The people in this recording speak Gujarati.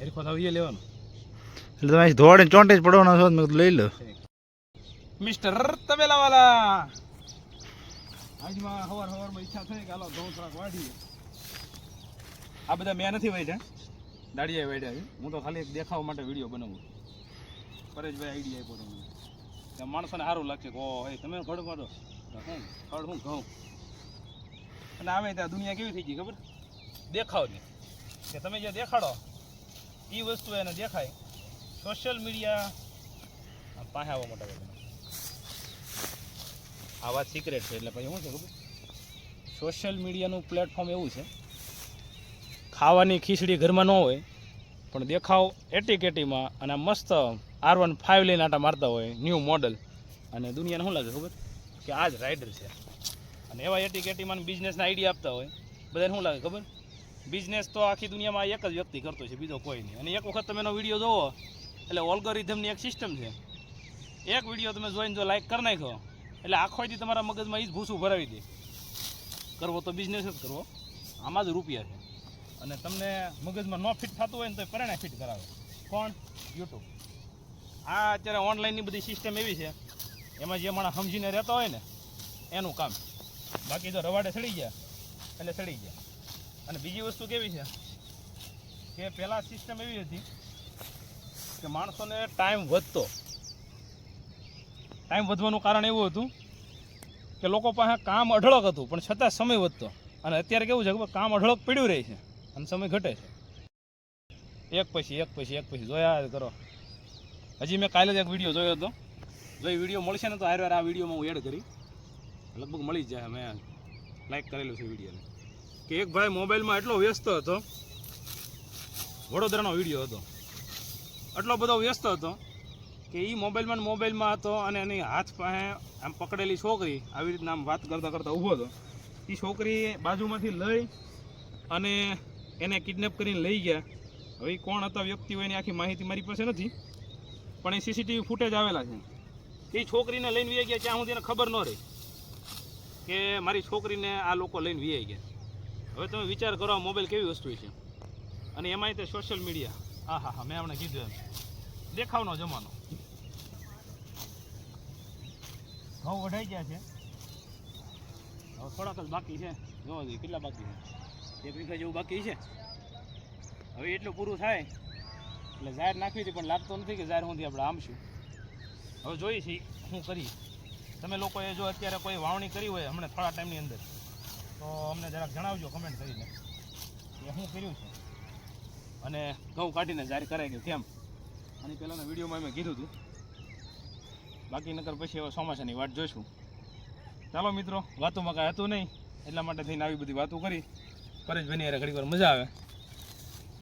હેરખો થાવ એ લેવાનો એટલે તમે ધોવાડે ચોંટે જ પડવાનો છો મેં લઈ લો મિસ્ટર તબેલાવાલા આજમાં હવારમાં ઈચ્છા થઈ કે હાલો ઘઉં થોડાક વાઢીએ આ બધા મેં નથી વાઢ્યા દાડિયા વાઢ્યા છે હું તો ખાલી એક દેખાવા માટે વિડીયો બનાવું પરેશભાઈ આઈડિયા આપ્યો તમને કે માણસોને સારું લાગશે કે ઓ હે તમે ખડ મારો હું ખડ હું ઘઉં અને આવે ત્યાં દુનિયા કેવી થઈ ગઈ ખબર દેખાવ ને કે તમે જે દેખાડો એ વસ્તુ એને દેખાય સોશિયલ મીડિયા પાસે આવવા મોટા બધા આ વાત સિક્રેટ છે એટલે પછી શું છે ખબર સોશિયલ મીડિયાનું પ્લેટફોર્મ એવું છે ખાવાની ખીચડી ઘરમાં ન હોય પણ દેખાવ એટીકેટીમાં અને મસ્ત R15 લઈને આટા મારતા હોય ન્યૂ મોડલ અને દુનિયાને શું લાગે ખબર કે આ જ રાઇડર છે અને એવા એટીકેટીમાં બિઝનેસના આઈડિયા આપતા હોય બધાને શું લાગે ખબર બિઝનેસ તો આખી દુનિયામાં એક જ વ્યક્તિ કરતો છે બીજો કોઈ નહીં અને એક વખત તમે એનો વિડીયો જોવો એટલે ઓલ્ગોરિધમની એક સિસ્ટમ છે એક વિડીયો તમે જોઈને જો લાઈક કરી નાખો એટલે આખો દી તમારા મગજમાં એ જ ભૂસું ભરાવી દે કરવો તો બિઝનેસ જ કરવો આમાં જ રૂપિયા છે અને તમને મગજમાં ન ફિટ થતું હોય ને તો પરિણામ ફિટ કરાવે કોણ યુટ્યુબ આ અત્યારે ઓનલાઈનની બધી સિસ્ટમ એવી છે એમાં જે માણસ સમજીને રહેતા હોય ને એનું કામ બાકી તો રવાડે સડી ગયા એટલે સડી ગયા અને બીજી વસ્તુ કેવી છે કે પહેલાં સિસ્ટમ એવી હતી કે માણસોને ટાઈમ વધવાનું કારણ એવું હતું કે લોકો પાસે કામ અઢળક હતું પણ છતાં સમય વધતો અને અત્યારે કેવું છે કે કામ અઢળક પડ્યું રહે છે અને સમય ઘટે છે એક પછી જોયા કરો હજી મેં કાલે જ એક વિડીયો જોયો હતો જો એ વિડીયો મળશે ને તો હારે આ વિડીયોમાં હું એડ કરી લગભગ મળી જ જાય મેં લાઈક કરેલું છે વિડીયોને કે એક ભાઈ મોબાઈલમાં એટલો વ્યસ્ત હતો વડોદરાનો વિડીયો હતો એટલો બધો વ્યસ્ત હતો કે એ મોબાઈલમાં હતો અને એની હાથ પાસે આમ પકડેલી છોકરી આવી રીતના આમ વાત કરતાં ઊભો હતો એ છોકરી બાજુમાંથી લઈ અને એને કિડનેપ કરીને લઈ ગયા હવે કોણ હતા વ્યક્તિ હોય એની આખી માહિતી મારી પાસે નથી પણ એ સીસીટીવી ફૂટેજ આવેલા છે એ છોકરીને લઈને વી ગયા ત્યાં સુધી એને ખબર ન રહી કે મારી છોકરીને આ લોકો લઈને વી ગયા હવે તમે વિચાર કરો મોબાઈલ કેવી વસ્તુ છે અને એમાંય તે સોશિયલ મીડિયા હા મેં હમણાં કીધું એમ દેખાવનો જમાનો ઘઉં વઢાઈ ગયા છે હવે થોડાક જ બાકી છે જોવા જોઈએ કેટલા બાકી છે 1 વીઘા જેવું બાકી છે હવે એટલું પૂરું થાય એટલે ઝાર નાખવી હતી પણ લાગતો નથી કે ઝાર સુધી આપણે આમશું હવે જોઈએ છીએ શું કરી તમે લોકોએ જો અત્યારે કોઈ વાવણી કરી હોય હમણાં થોડા ટાઈમની અંદર તો અમને જરાક જણાવજો કમેન્ટ કરીને કે શું કર્યું છે અને ઘઉં કાઢીને ઝાર કરાઈ ગયું કેમ આની પહેલાંના વિડીયોમાં મેં કીધું હતું બાકી નકર પછી હવે ચોમાસાની વાટ જોઈશું ચાલો મિત્રો વાતોમાં કાંઈ હતું નહીં એટલા માટે થઈને આવી બધી વાતો કરી પરેશભાઈની યાર ઘણી વાર મજા આવે